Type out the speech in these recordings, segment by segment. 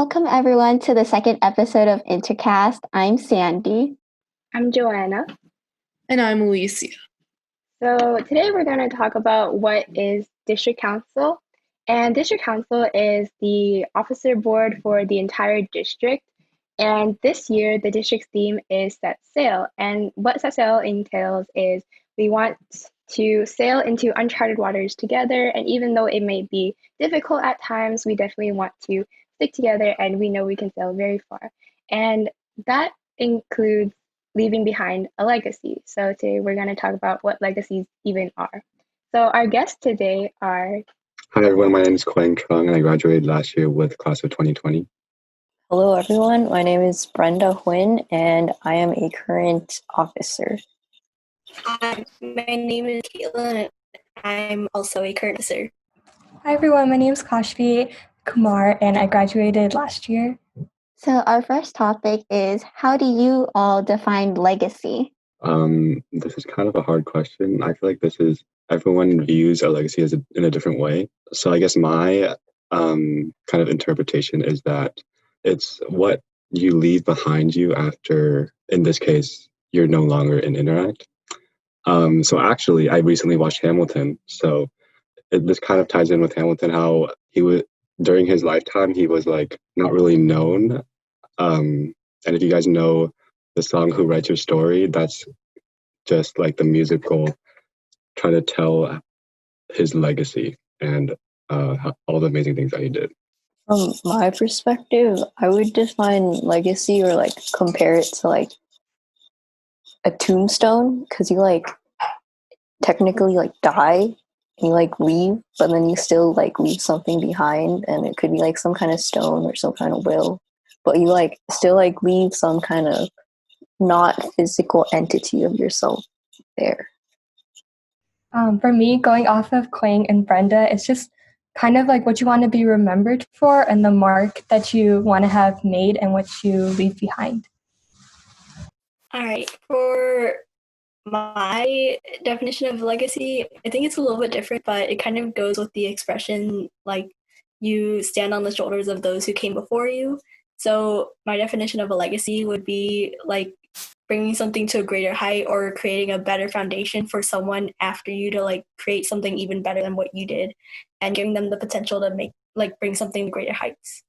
Welcome everyone to the second episode of Intercast. I'm Sandy. I'm Joanna. And I'm Alicia. So today we're going to talk about what is District Council. And District Council is the officer board for the entire district. And this year, the district's theme is Set Sail. And what Set Sail entails is we want to sail into uncharted waters together. And even though it may be difficult at times, we definitely want to stick together and we know we can sail very far. And that includes leaving behind a legacy. So today we're going to talk about what legacies even are. So our guests today are... Hi everyone, my name is Quang Truong and I graduated last year with class of 2020. Hello everyone, my name is Brenda Huynh and I am a current officer. Hi, my name is Kaitlyn. I'm also a current officer. Hi everyone, my name is Kaashvee, Kumar, and I graduated last year. So our first topic is, how do you all define legacy? This is kind of a hard question. I feel like everyone views a legacy in a different way. So I guess my kind of interpretation is that it's what you leave behind you after, in this case, you're no longer in Interact. So actually, I recently watched Hamilton. So this kind of ties in with Hamilton, how during his lifetime, he was like not really known. And if you guys know the song Who Writes Your Story, that's just like the musical trying to tell his legacy and all the amazing things that he did. From my perspective, I would define legacy or like compare it to like a tombstone, because you like technically like die and you like leave, but then you still like leave something behind, and it could be like some kind of stone or some kind of will, but you like still like leave some kind of not physical entity of yourself there. For me, going off of Quang and Brenda, it's just kind of like what you want to be remembered for and the mark that you want to have made and what you leave behind. All right, for my definition of legacy, I think it's a little bit different, but it kind of goes with the expression like you stand on the shoulders of those who came before you. So my definition of a legacy would be like bringing something to a greater height or creating a better foundation for someone after you to like create something even better than what you did and giving them the potential to bring something to greater heights.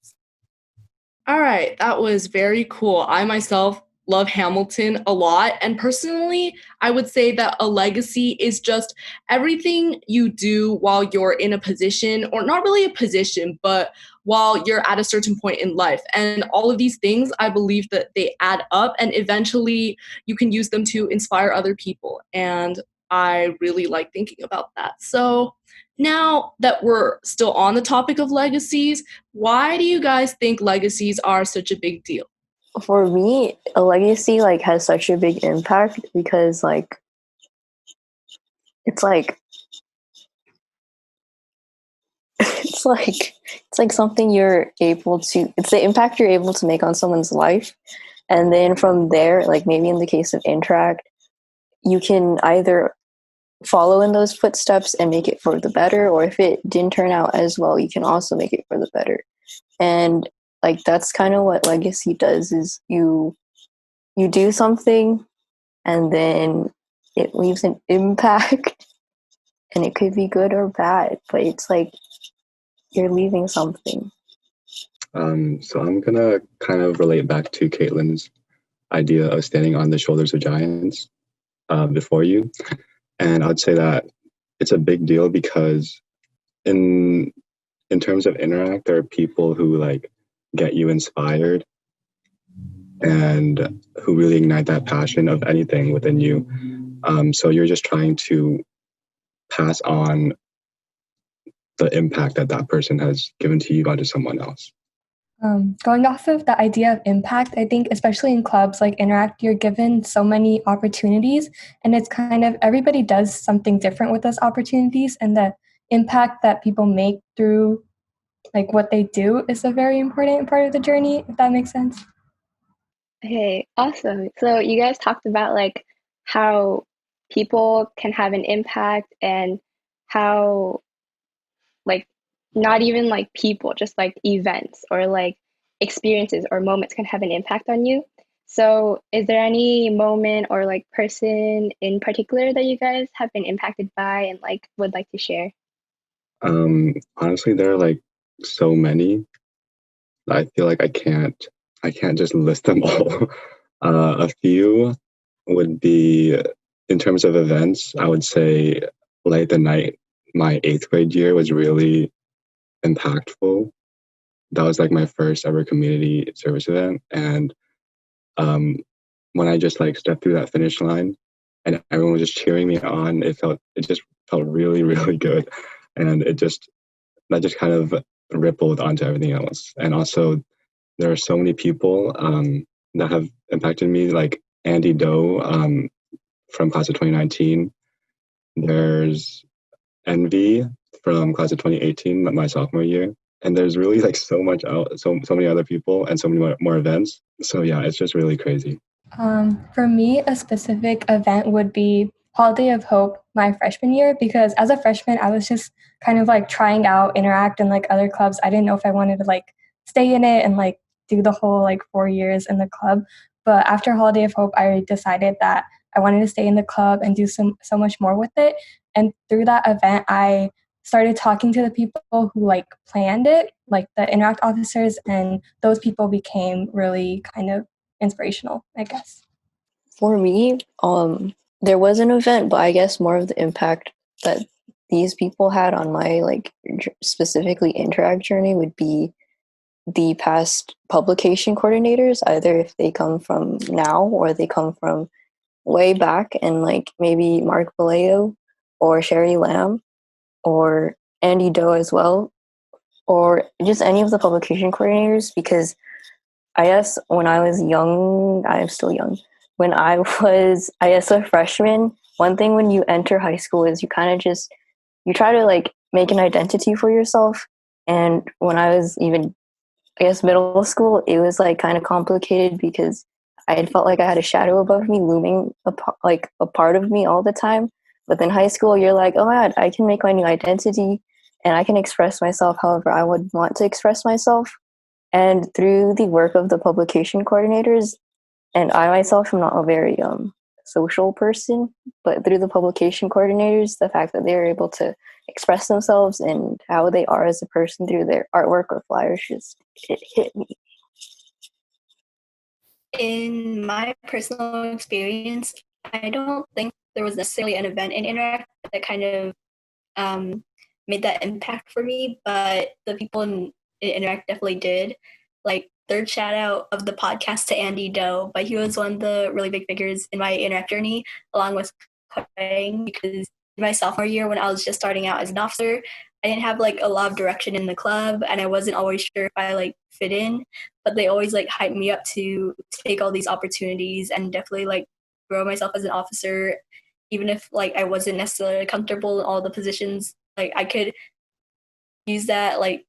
All right, that was very cool. I myself love Hamilton a lot. And personally, I would say that a legacy is just everything you do while you're in a position, or not really a position, but while you're at a certain point in life. And all of these things, I believe that they add up and eventually you can use them to inspire other people. And I really like thinking about that. So now that we're still on the topic of legacies, why do you guys think legacies are such a big deal? For me, a legacy like has such a big impact because like it's like it's like something you're able to, it's the impact you're able to make on someone's life. And then from there, like maybe in the case of Interact, you can either follow in those footsteps and make it for the better, or if it didn't turn out as well, you can also make it for the better. And like that's kind of what legacy does, is you do something and then it leaves an impact and it could be good or bad, but it's like you're leaving something. So I'm gonna kind of relate back to Kaitlyn's idea of standing on the shoulders of giants before you. And I'd say that it's a big deal because in terms of Interact, there are people who like get you inspired and who really ignite that passion of anything within you. So you're just trying to pass on the impact that person has given to you onto someone else. Going off of the idea of impact, I think especially in clubs like Interact, you're given so many opportunities, and it's kind of everybody does something different with those opportunities, and the impact that people make through like what they do is a very important part of the journey, if that makes sense. Okay, awesome. So you guys talked about like how people can have an impact and how like not even like people, just like events or like experiences or moments can have an impact on you. So is there any moment or like person in particular that you guys have been impacted by and like would like to share? Honestly, there are like so many. I feel like I can't just list them all. A few would be in terms of events, I would say like the night my eighth grade year was really impactful. That was like my first ever community service event. And um, when I just like stepped through that finish line and everyone was just cheering me on, it just felt really, really good. And that just kind of rippled onto everything else. And also there are so many people that have impacted me, like Andy Doe from class of 2019. There's Envy from class of 2018, my sophomore year. And there's really like so much out, so many other people and so many more events. So yeah, it's just really crazy. For me, a specific event would be Holiday of Hope my freshman year, because as a freshman, I was just kind of like trying out Interact and like other clubs. I didn't know if I wanted to like stay in it and like do the whole like 4 years in the club. But after Holiday of Hope, I decided that I wanted to stay in the club and do so much more with it. And through that event, I started talking to the people who like planned it, like the Interact officers, and those people became really kind of inspirational, I guess. For me, there was an event, but I guess more of the impact that these people had on my like specifically Interact journey would be the past publication coordinators, either if they come from now or they come from way back, and like maybe Mark Vallejo or Sherry Lamb or Andy Doe as well, or just any of the publication coordinators, because I guess when I was young, I'm still young. When I was, I guess, a freshman, one thing when you enter high school is you kind of just, you try to like make an identity for yourself. And when I was even, I guess, middle school, it was like kind of complicated because I had felt like I had a shadow above me looming like a part of me all the time. But then high school, you're like, oh my God, I can make my new identity and I can express myself however I would want to express myself. And through the work of the publication coordinators, and I myself am not a very social person, but through the publication coordinators, the fact that they were able to express themselves and how they are as a person through their artwork or flyers, it hit me. In my personal experience, I don't think there was necessarily an event in Interact that kind of made that impact for me, but the people in Interact definitely did. Like, third shout out of the podcast to Andy Doe, but he was one of the really big figures in my Interact journey, along with Quang, because in my sophomore year when I was just starting out as an officer, I didn't have like a lot of direction in the club and I wasn't always sure if I like fit in, but they always like hyped me up to take all these opportunities and definitely like grow myself as an officer, even if like I wasn't necessarily comfortable in all the positions. Like I could use that, like,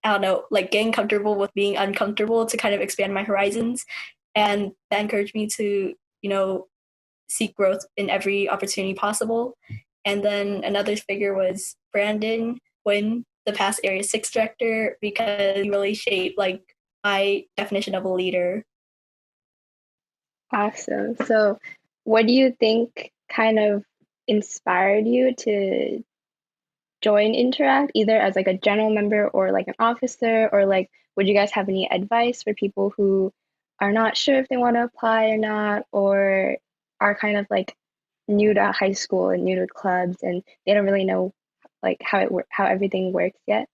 I don't know, like getting comfortable with being uncomfortable to kind of expand my horizons. And that encouraged me to, you know, seek growth in every opportunity possible. And then another figure was Brandon Huynh, the past Area 6 director, because he really shaped like my definition of a leader. Awesome. So what do you think kind of inspired you to join Interact, either as like a general member or like an officer, or like would you guys have any advice for people who are not sure if they want to apply or not, or are kind of like new to high school and new to clubs and they don't really know like how everything works yet?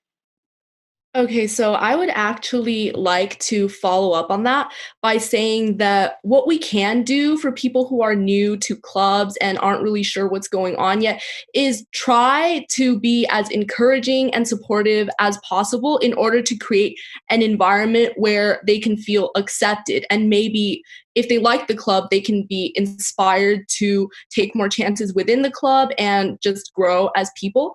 Okay, so I would actually like to follow up on that by saying that what we can do for people who are new to clubs and aren't really sure what's going on yet is try to be as encouraging and supportive as possible in order to create an environment where they can feel accepted. And maybe if they like the club, they can be inspired to take more chances within the club and just grow as people.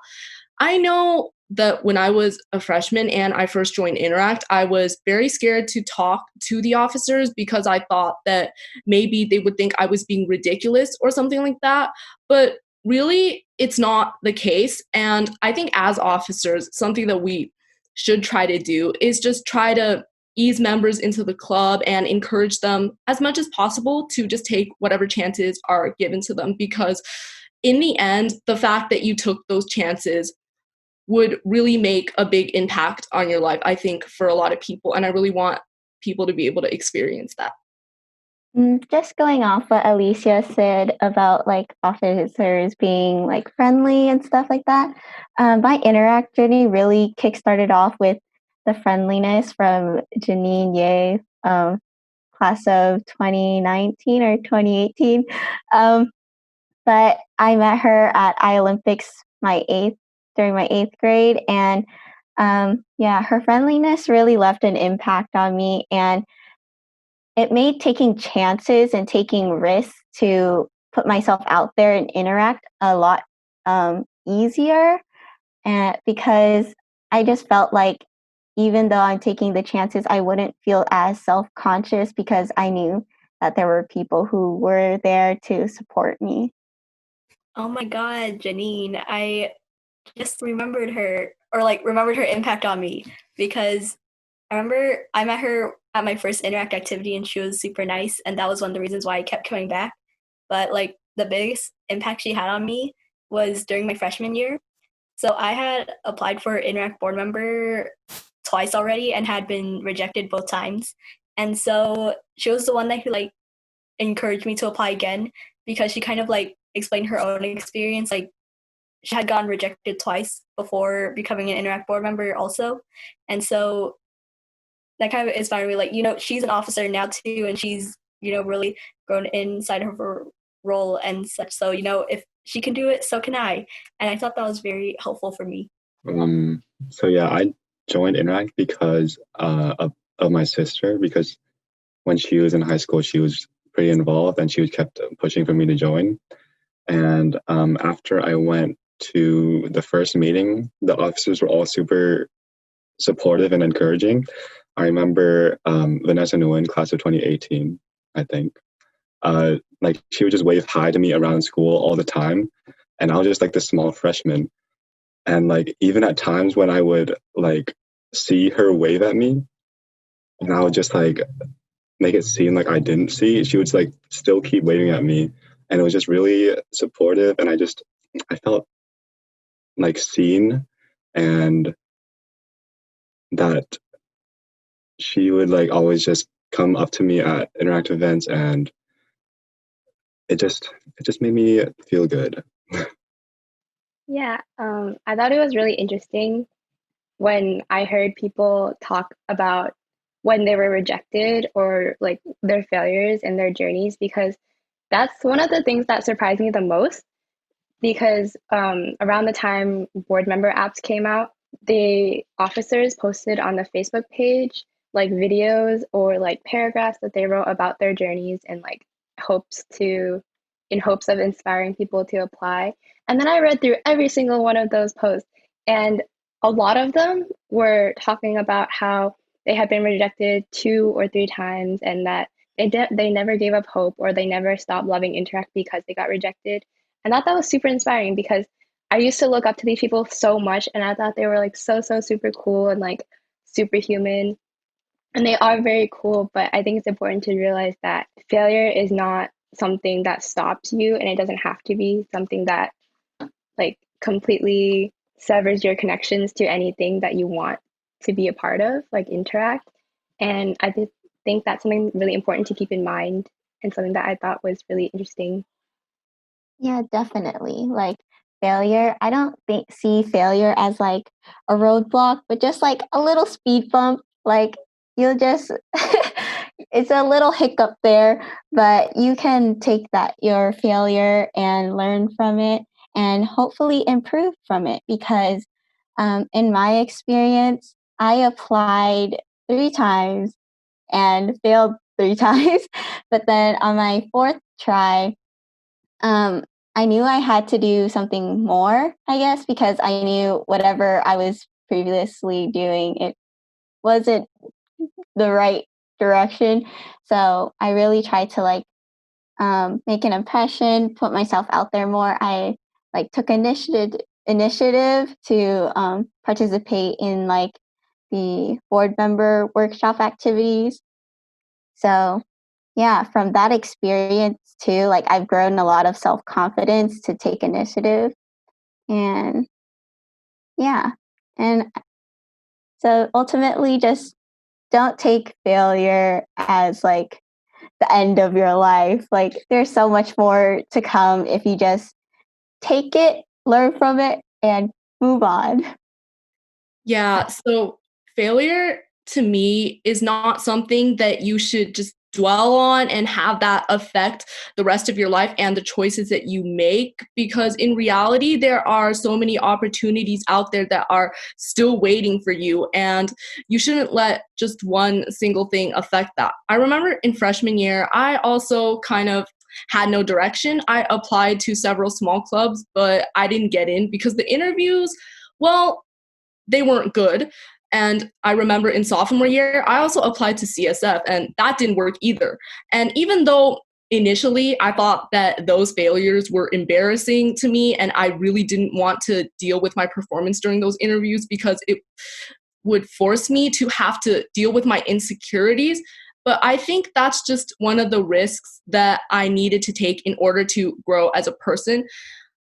I know that when I was a freshman and I first joined Interact, I was very scared to talk to the officers because I thought that maybe they would think I was being ridiculous or something like that. But really, it's not the case. And I think as officers, something that we should try to do is just try to ease members into the club and encourage them as much as possible to just take whatever chances are given to them, because in the end, the fact that you took those chances would really make a big impact on your life, I think, for a lot of people. And I really want people to be able to experience that. Just going off what Alicia said about like officers being like friendly and stuff like that, my Interact journey really kickstarted off with the friendliness from Janine Ye, class of 2019 or 2018. But I met her at Olympics during my eighth grade, and her friendliness really left an impact on me, and it made taking chances and taking risks to put myself out there and interact a lot easier, and because I just felt like even though I'm taking the chances, I wouldn't feel as self-conscious because I knew that there were people who were there to support me. Oh my God, Janine, I just remembered her, or like remembered her impact on me, because I remember I met her at my first Interact activity and she was super nice, and that was one of the reasons why I kept coming back. But like the biggest impact she had on me was during my freshman year. So I had applied for Interact board member twice already and had been rejected both times. And so she was the one that who like encouraged me to apply again, because she kind of like explained her own experience. Like she had gotten rejected twice before becoming an Interact board member also. And so that kind of inspired me, like, you know, she's an officer now too, and she's, you know, really grown inside of her role and such. So, you know, if she can do it, so can I. And I thought that was very helpful for me. So yeah, I joined Interact because of my sister, because when she was in high school, she was pretty involved and she was kept pushing for me to join. And after I went to the first meeting, the officers were all super supportive and encouraging. I remember Vanessa Nguyen, class of 2018, I think. Like she would just wave hi to me around school all the time, and I was just like this small freshman. And like even at times when I would like see her wave at me, and I would just like make it seem like I didn't see, she would like still keep waving at me, and it was just really supportive. And I felt like seen, and that she would like always just come up to me at Interact events, and it just made me feel good. Yeah, I thought it was really interesting when I heard people talk about when they were rejected or like their failures and their journeys, because that's one of the things that surprised me the most. Because around the time board member apps came out, the officers posted on the Facebook page like videos or like paragraphs that they wrote about their journeys and like in hopes of inspiring people to apply. And then I read through every single one of those posts, and a lot of them were talking about how they had been rejected 2 or 3 times, and that they never gave up hope, or they never stopped loving Interact because they got rejected. And I thought that was super inspiring, because I used to look up to these people so much, and I thought they were like so super cool and like superhuman. And they are very cool, but I think it's important to realize that failure is not something that stops you, and it doesn't have to be something that like completely severs your connections to anything that you want to be a part of, like Interact. And I did think that's something really important to keep in mind, and something that I thought was really interesting. Yeah, definitely. Like failure, I don't see failure as like a roadblock, but just like a little speed bump. Like you'll just, it's a little hiccup there, but you can take your failure and learn from it and hopefully improve from it. Because in my experience, I applied 3 times and failed 3 times. But then on my fourth try, I knew I had to do something more, I guess, because I knew whatever I was previously doing, it wasn't the right direction. So I really tried to like make an impression, put myself out there more. I like took initiative to participate in like the board member workshop activities. So yeah, from that experience too, like I've grown a lot of self-confidence to take initiative. And yeah, and so ultimately just don't take failure as like the end of your life. Like there's so much more to come if you just take it, learn from it, and move on. Yeah, so failure to me is not something that you should just dwell on and have that affect the rest of your life and the choices that you make, because in reality there are so many opportunities out there that are still waiting for you, and you shouldn't let just one single thing affect that. I remember in freshman year I also kind of had no direction. I applied to several small clubs, but I didn't get in because the interviews, well, they weren't good. And I remember in sophomore year, I also applied to CSF, and that didn't work either. And even though initially I thought that those failures were embarrassing to me, and I really didn't want to deal with my performance during those interviews because it would force me to have to deal with my insecurities. But I think that's just one of the risks that I needed to take in order to grow as a person,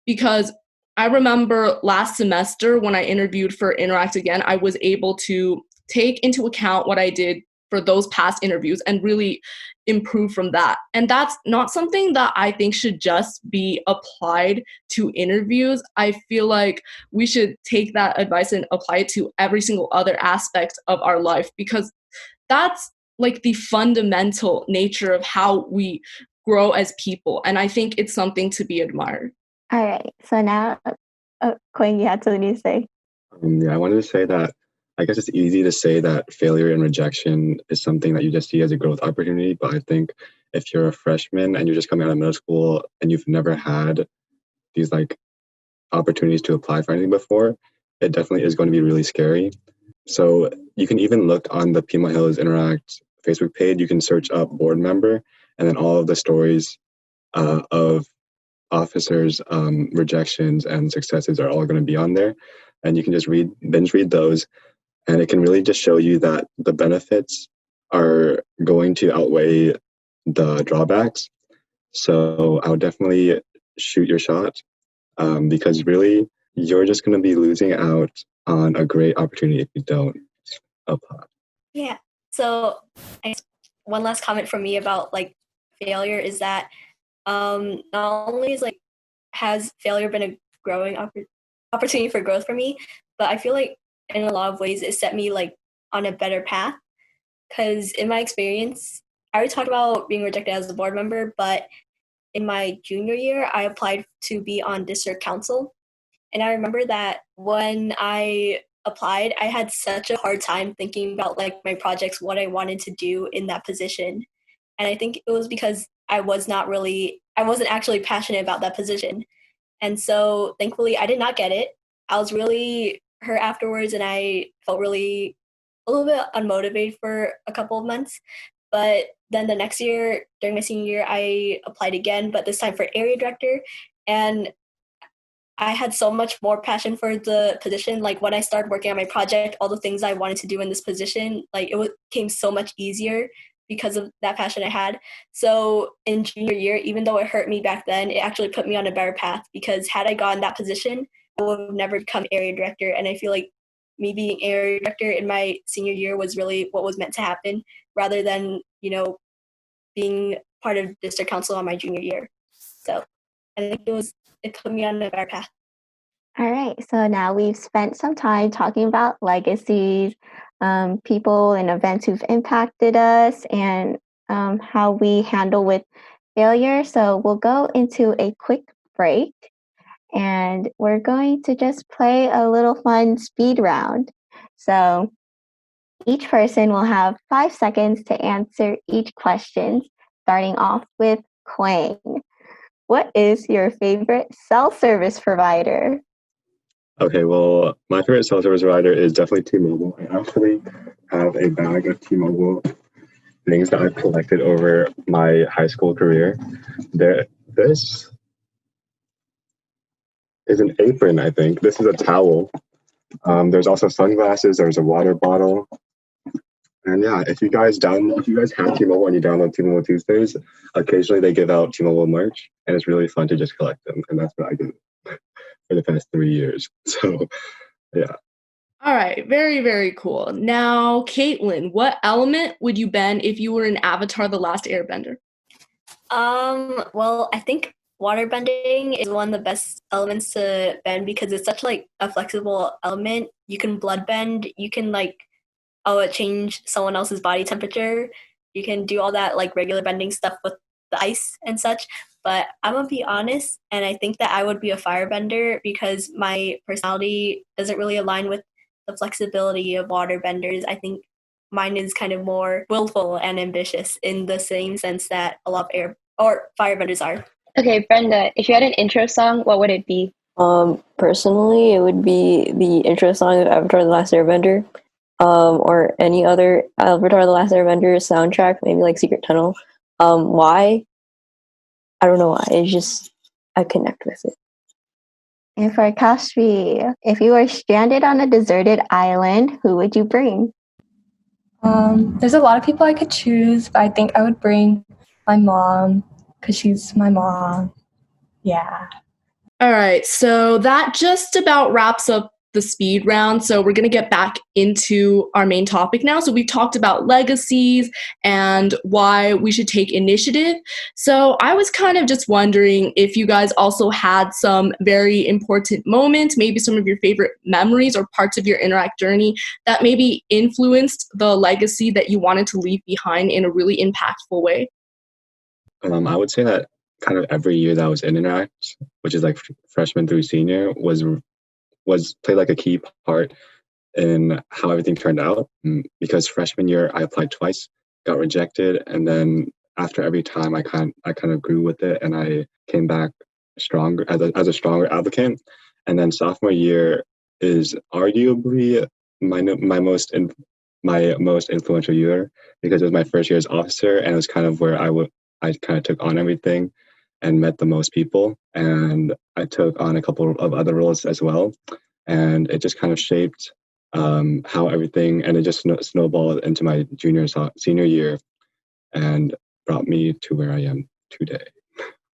because I remember last semester when I interviewed for Interact again, I was able to take into account what I did for those past interviews and really improve from that. And that's not something that I think should just be applied to interviews. I feel like we should take that advice and apply it to every single other aspect of our life, because that's like the fundamental nature of how we grow as people. And I think it's something to be admired. All right. So now, Quang, you had something to say. Yeah, I wanted to say that I guess it's easy to say that failure and rejection is something that you just see as a growth opportunity. But I think if you're a freshman and you're just coming out of middle school and you've never had these like opportunities to apply for anything before, it definitely is going to be really scary. So you can even look on the Piedmont Hills Interact Facebook page. You can search up board member, and then all of the stories of officers' rejections and successes are all going to be on there, and you can just binge read those, and it can really just show you that the benefits are going to outweigh the drawbacks. So I would definitely shoot your shot, because really you're just going to be losing out on a great opportunity if you don't apply. Yeah. So one last comment from me about like failure is that not only is like has failure been a growing opportunity for growth for me, but I feel like in a lot of ways it set me like on a better path, because in my experience I already talked about being rejected as a board member, but in my junior year I applied to be on district council, and I remember that when I applied I had such a hard time thinking about like my projects, what I wanted to do in that position. And I think it was because I wasn't actually passionate about that position. And so thankfully I did not get it. I was really hurt afterwards, and I felt really a little bit unmotivated for a couple of months. But then the next year, during my senior year, I applied again, but this time for area director. And I had so much more passion for the position. Like when I started working on my project, all the things I wanted to do in this position, like it became so much easier because of that passion I had. So in junior year, even though it hurt me back then, it actually put me on a better path, because had I gotten that position, I would have never become area director. And I feel like me being area director in my senior year was really what was meant to happen, rather than, being part of district council on my junior year. So I think it put me on a better path. All right. So now we've spent some time talking about legacies, people and events who've impacted us, and how we handle with failure. So we'll go into a quick break, and we're going to just play a little fun speed round. So each person will have 5 seconds to answer each question, starting off with Quang. What is your favorite cell service provider? Okay, well, my favorite cell service provider is definitely T-Mobile. I actually have a bag of T-Mobile things that I've collected over my high school career. This is an apron, I think. This is a towel. There's also sunglasses. There's a water bottle. And yeah, if you guys have T-Mobile and you download T-Mobile Tuesdays, occasionally they give out T-Mobile merch, and it's really fun to just collect them. And that's what I do for the past 3 years. So yeah. All right, very, very cool. Now, Kaitlyn, what element would you bend if you were in Avatar: The Last Airbender? Well, I think water bending is one of the best elements to bend because it's such like a flexible element. You can blood bend, you can change someone else's body temperature. You can do all that like regular bending stuff with the ice and such. But I'm gonna be honest, and I think that I would be a firebender because my personality doesn't really align with the flexibility of water benders. I think mine is kind of more willful and ambitious in the same sense that a lot of air or firebenders are. Okay, Brenda, if you had an intro song, what would it be? Personally, it would be the intro song of Avatar: The Last Airbender, or any other Avatar: The Last Airbender soundtrack, maybe like Secret Tunnel. Why? I don't know why. It's just I connect with it. And for Kaashvee, if you were stranded on a deserted island, who would you bring? There's a lot of people I could choose, but I think I would bring my mom because she's my mom. Yeah. All right, so that just about wraps up the speed round. So we're going to get back into our main topic now. So we've talked about legacies and why we should take initiative. So I was kind of just wondering if you guys also had some very important moments, maybe some of your favorite memories or parts of your Interact journey that maybe influenced the legacy that you wanted to leave behind in a really impactful way. I would say that kind of every year that I was in Interact, which is like freshman through senior, was played like a key part in how everything turned out. Because freshman year I applied twice, got rejected, and then after every time I kind of grew with it, and I came back stronger as a stronger applicant. And then sophomore year is arguably my most influential year because it was my first year as officer, and it was kind of where I kind of took on everything and met the most people, and I took on a couple of other roles as well, and it just kind of shaped how everything, and it just snowballed into my senior year and brought me to where I am today.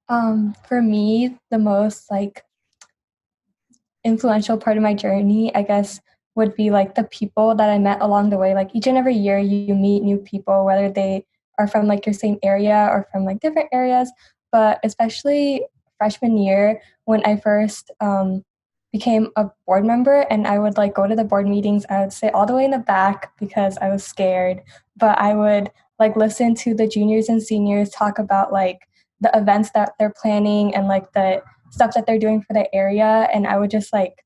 For me, the most like influential part of my journey, I guess, would be like the people that I met along the way. Like each and every year you meet new people, whether they are from like your same area or from like different areas. But especially freshman year when I first became a board member, and I would like go to the board meetings, I would sit all the way in the back because I was scared. But I would like listen to the juniors and seniors talk about like the events that they're planning and like the stuff that they're doing for the area, and I would just like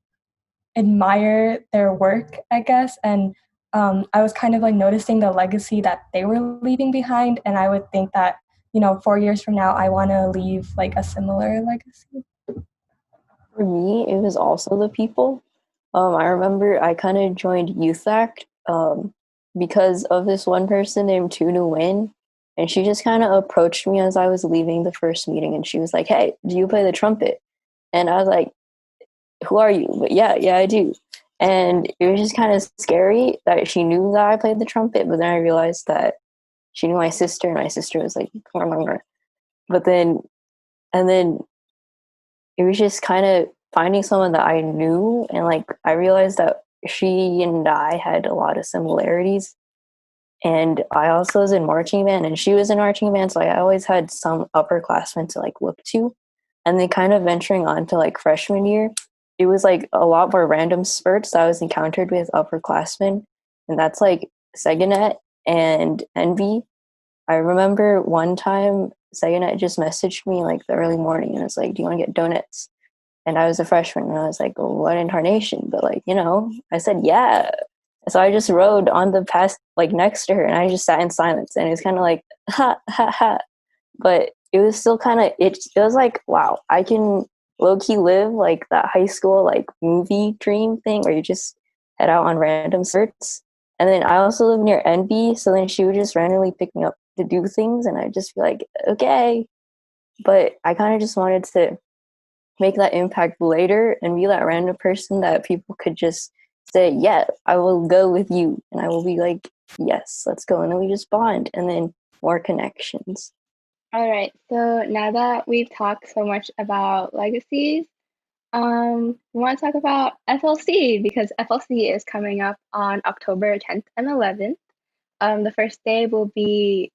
admire their work, I guess. And I was kind of like noticing the legacy that they were leaving behind, and I would think that 4 years from now I want to leave like a similar legacy. For me, it was also the people. I remember I kind of joined Youth Act because of this one person named Tuna Win. And she just kind of approached me as I was leaving the first meeting. And she was like, "Hey, do you play the trumpet?" And I was like, "Who are you?" But yeah, I do. And it was just kind of scary that she knew that I played the trumpet. But then I realized that she knew my sister. And my sister was like, but then it was just kind of finding someone that I knew, and like I realized that she and I had a lot of similarities. And I also was in marching band, and she was in marching band, so I always had some upperclassmen to like look to. And then kind of venturing on to like freshman year, it was like a lot more random spurts that I was encountered with upperclassmen, and that's like Seganet and Envy. I remember one time Seganet just messaged me like the early morning and was like, "Do you want to get donuts?" And I was a freshman, and I was like, "Oh, what incarnation?" But like, I said, "Yeah." So I just rode on the path like next to her, and I just sat in silence, and it was kind of like, ha, ha, ha. But it was still kind of, it was like, wow, I can low-key live like that high school like movie dream thing where you just head out on random certs. And then I also live near NB, so then she would just randomly pick me up to do things, and I'd just be like, okay. But I kind of just wanted to make that impact later and be that random person that people could just say, yeah, I will go with you. And I will be like, yes, let's go. And then we just bond and then more connections. All right, so now that we've talked so much about legacies, we want to talk about FLC because FLC is coming up on October 10th and 11th. The first day will be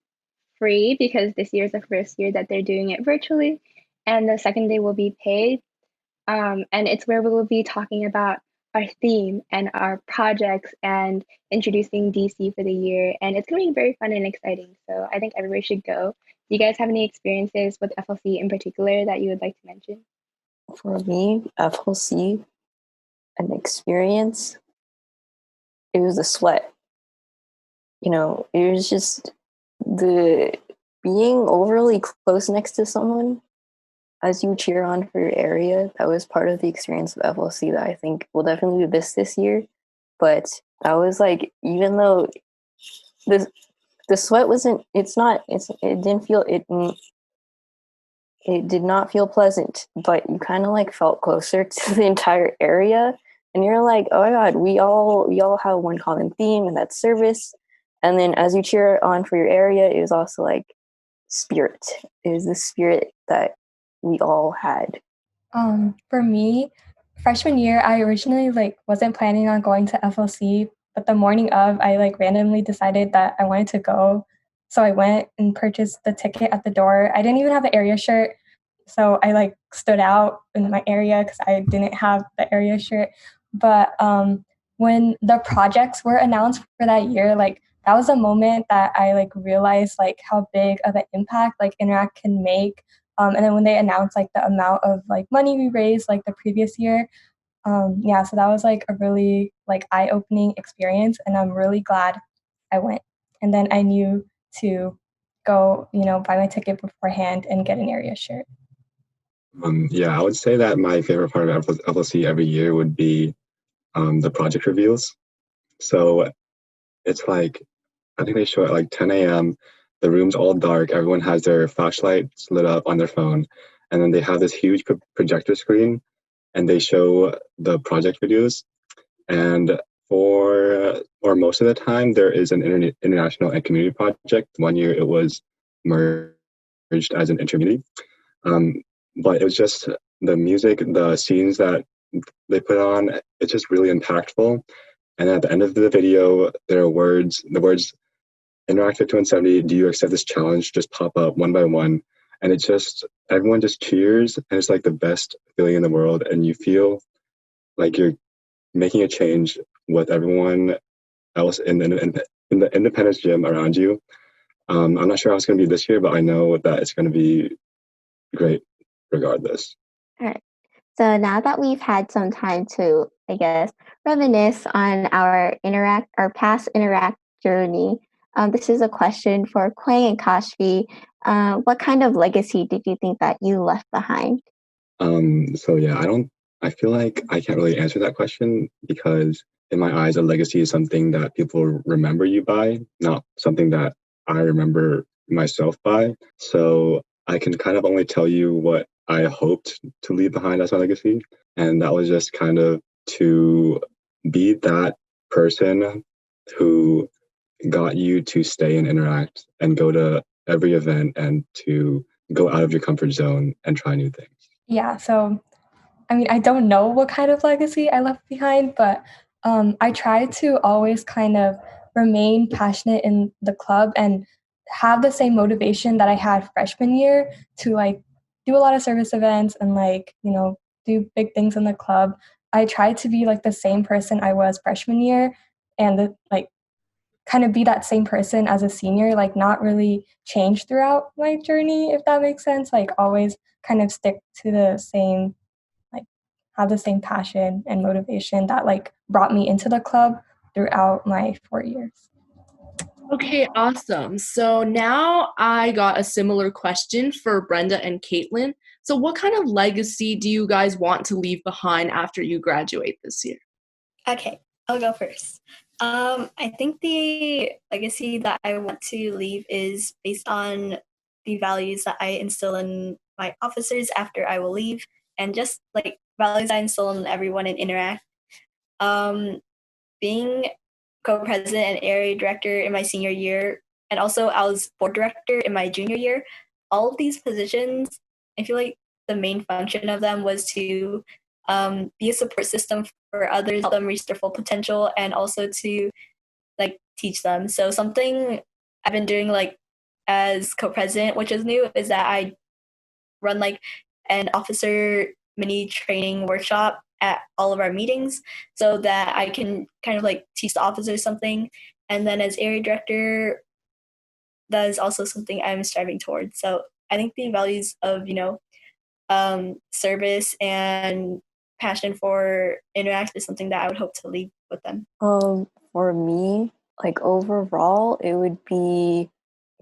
free because this year is the first year that they're doing it virtually, and the second day will be paid. And it's where we will be talking about our theme and our projects and introducing DC for the year. And it's going to be very fun and exciting. So I think everybody should go. Do you guys have any experiences with FLC in particular that you would like to mention? For me, FLC, an experience, it was the sweat. You know, it was just the being overly close next to someone as you cheer on for your area. That was part of the experience of FLC that I think will definitely be this year. But I was like, even though the sweat wasn't, it did not feel pleasant, but you kind of like felt closer to the entire area. And you're like, oh my God, we all have one common theme, and that's service. And then as you cheer on for your area, it was also like spirit. It was the spirit that we all had. For me, freshman year, I originally wasn't planning on going to FLC, but the morning of, I randomly decided that I wanted to go. So I went and purchased the ticket at the door. I didn't even have an area shirt, so I stood out in my area because I didn't have the area shirt. But when the projects were announced for that year, that was a moment that I realized how big of an impact Interact can make. And then when they announced the amount of money we raised the previous year, so that was a really eye-opening experience, and I'm really glad I went. And then I knew to go, buy my ticket beforehand and get an area shirt. Yeah, I would say that my favorite part of FLC every year would be the project reveals. So it's I think they show at 10 a.m. The room's all dark. Everyone has their flashlights lit up on their phone. And then they have this huge projector screen and they show the project videos. And most of the time, there is an international and community project. One year it was merged as an intermediate. But it was just the music, the scenes that they put on, it's just really impactful. And at the end of the video, there are the words Interact 5170, do you accept this challenge? Just pop up one by one. And it's just, everyone just cheers. And it's the best feeling in the world. And you feel like you're making a change with everyone else in the Independence gym around you. I'm not sure how it's going to be this year, but I know that it's going to be great regardless. All right. So now that we've had some time to, I guess, reminisce on our past Interact journey, this is a question for Quang and Kaashvee. What kind of legacy did you think that you left behind? So yeah, I feel like I can't really answer that question because in my eyes, a legacy is something that people remember you by, not something that I remember myself by. So I can kind of only tell you what I hoped to leave behind as my legacy. And that was just kind of to be that person who got you to stay and interact and go to every event and to go out of your comfort zone and try new things. Yeah, so I mean, I don't know what kind of legacy I left behind, but I try to always kind of remain passionate in the club and have the same motivation that I had freshman year to do a lot of service events and do big things in the club. I try to be the same person I was freshman year and kind of be that same person as a senior, not really change throughout my journey, if that makes sense. Always kind of stick to the same, have the same passion and motivation that brought me into the club throughout my 4 years. Okay, awesome. So now I got a similar question for Brenda and Kaitlyn. So what kind of legacy do you guys want to leave behind after you graduate this year? Okay, I'll go first. I think the legacy that I want to leave is based on the values that I instill in my officers after I will leave, and just values I instill in everyone in Interact. being co-president and area director in my senior year, and also I was board director in my junior year. All of these positions, I feel like the main function of them was to be a support system for others, help them reach their full potential, and also to like teach them. So something I've been doing like as co-president, which is new, is that I run like an officer mini training workshop at all of our meetings so that I can kind of like teach the officers something. And then as area director, that is also something I'm striving towards. So I think the values of, service and passion for Interact is something that I would hope to leave with them. For me, like overall, it would be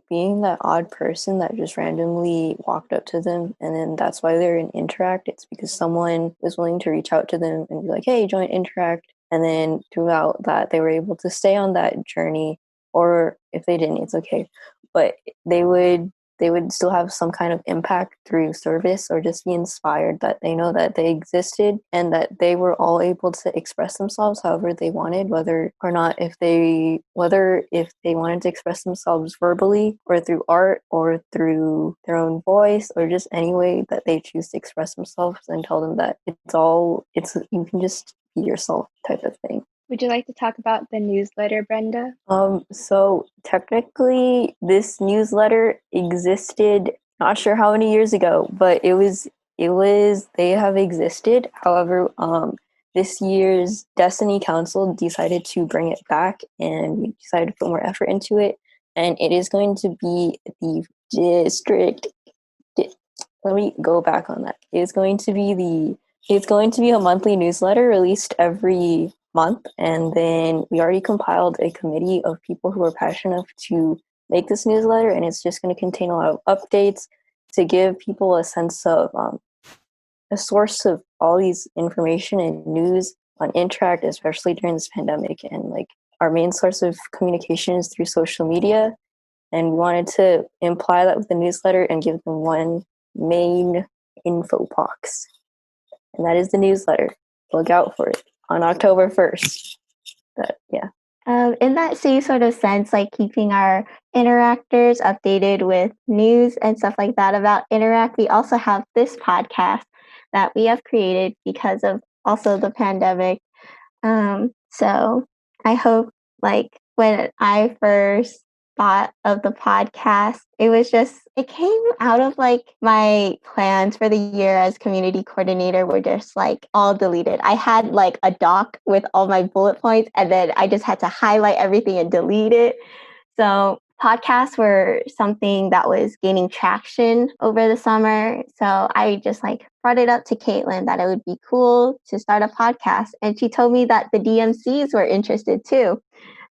being that odd person that just randomly walked up to them, and then that's why they're in Interact. It's because someone was willing to reach out to them and be like, hey, join Interact. And then throughout that, they were able to stay on that journey, or if they didn't, it's okay. But they would still have some kind of impact through service, or just be inspired that they know that they existed and that they were all able to express themselves however they wanted, whether if they wanted to express themselves verbally or through art or through their own voice, or just any way that they choose to express themselves, and tell them that you can just be yourself type of thing. Would you like to talk about the newsletter, Brenda? So technically this newsletter existed, not sure how many years ago, but they have existed. However, this year's Destiny Council decided to bring it back, and we decided to put more effort into it. And it is going to be the district. Let me go back on that. It's going to be a monthly newsletter released every month, and then we already compiled a committee of people who are passionate enough to make this newsletter, and it's just going to contain a lot of updates to give people a sense of a source of all these information and news on Interact, especially during this pandemic. And like our main source of communication is through social media, and we wanted to imply that with the newsletter and give them one main info box, and that is the newsletter. Look out for it on October 1st. But yeah. In that same sort of sense, like keeping our interactors updated with news and stuff like that about Interact, we also have this podcast that we have created because of also the pandemic. So I hope, like, when I first thought of the podcast, it came out of like my plans for the year as community coordinator were just like all deleted. I had like a doc with all my bullet points, and then I just had to highlight everything and delete it. So podcasts were something that was gaining traction over the summer. So I just like brought it up to Kaitlyn that it would be cool to start a podcast. And she told me that the DMCs were interested too.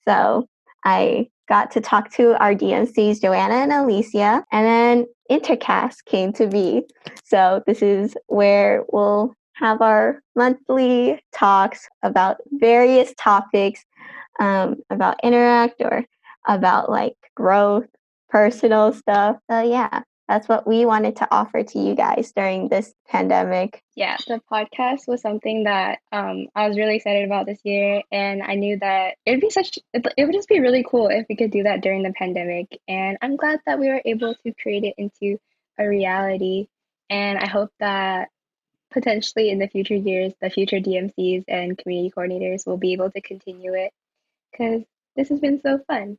So I got to talk to our DMCs, Joanna and Alicia, and then Intercast came to be. So this is where we'll have our monthly talks about various topics, about Interact or about like growth, personal stuff. So yeah, that's what we wanted to offer to you guys during this pandemic. Yeah, the podcast was something that I was really excited about this year, and I knew that it would just be really cool if we could do that during the pandemic. And I'm glad that we were able to create it into a reality. And I hope that potentially in the future years, the future DMCs and community coordinators will be able to continue it, because this has been so fun.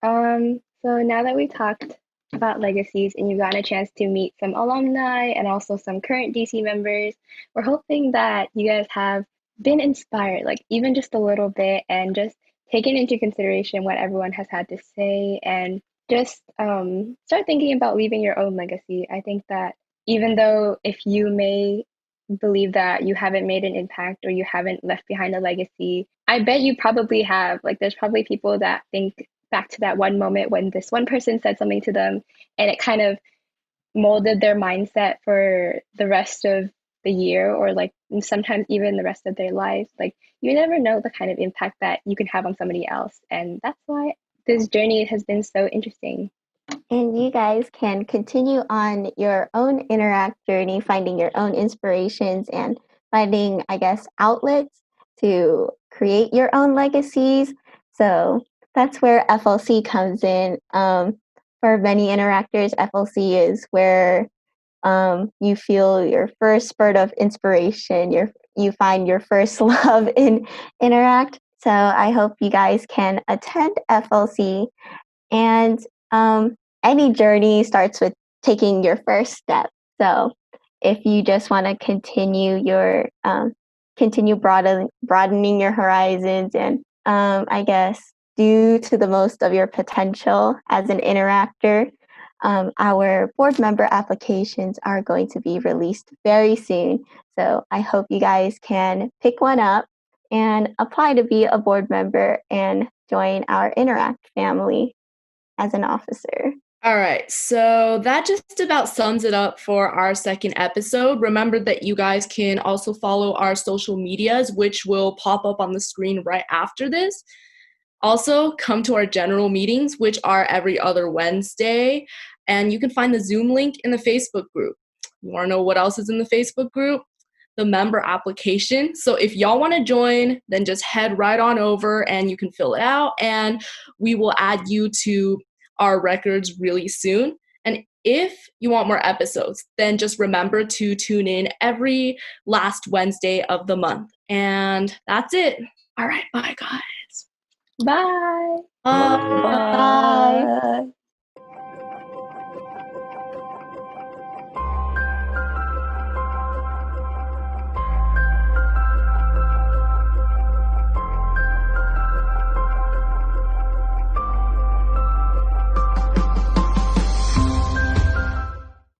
So now that we talked about legacies and you've gotten a chance to meet some alumni and also some current DC members, we're hoping that you guys have been inspired, like even just a little bit, and just taken into consideration what everyone has had to say, and just start thinking about leaving your own legacy. I think that even though if you may believe that you haven't made an impact or you haven't left behind a legacy, I bet you probably have. Like there's probably people that think back to that one moment when this one person said something to them and it kind of molded their mindset for the rest of the year, or like sometimes even the rest of their lives. Like you never know the kind of impact that you can have on somebody else, and that's why this journey has been so interesting. And you guys can continue on your own Interact journey, finding your own inspirations and finding, I guess, outlets to create your own legacies. So that's where FLC comes in. For many interactors, FLC is where you feel your first spurt of inspiration, you find your first love in Interact. So I hope you guys can attend FLC. And any journey starts with taking your first step. So if you just want to continue broadening your horizons and I guess do to the most of your potential as an interactor, our board member applications are going to be released very soon. So I hope you guys can pick one up and apply to be a board member and join our Interact family as an officer. All right, so that just about sums it up for our second episode. Remember that you guys can also follow our social medias, which will pop up on the screen right after this. Also, come to our general meetings, which are every other Wednesday, and you can find the Zoom link in the Facebook group. You want to know what else is in the Facebook group? The member application. So if y'all want to join, then just head right on over and you can fill it out, and we will add you to our records really soon. And if you want more episodes, then just remember to tune in every last Wednesday of the month. And that's it. All right, bye guys. Bye. Bye. Bye. Bye.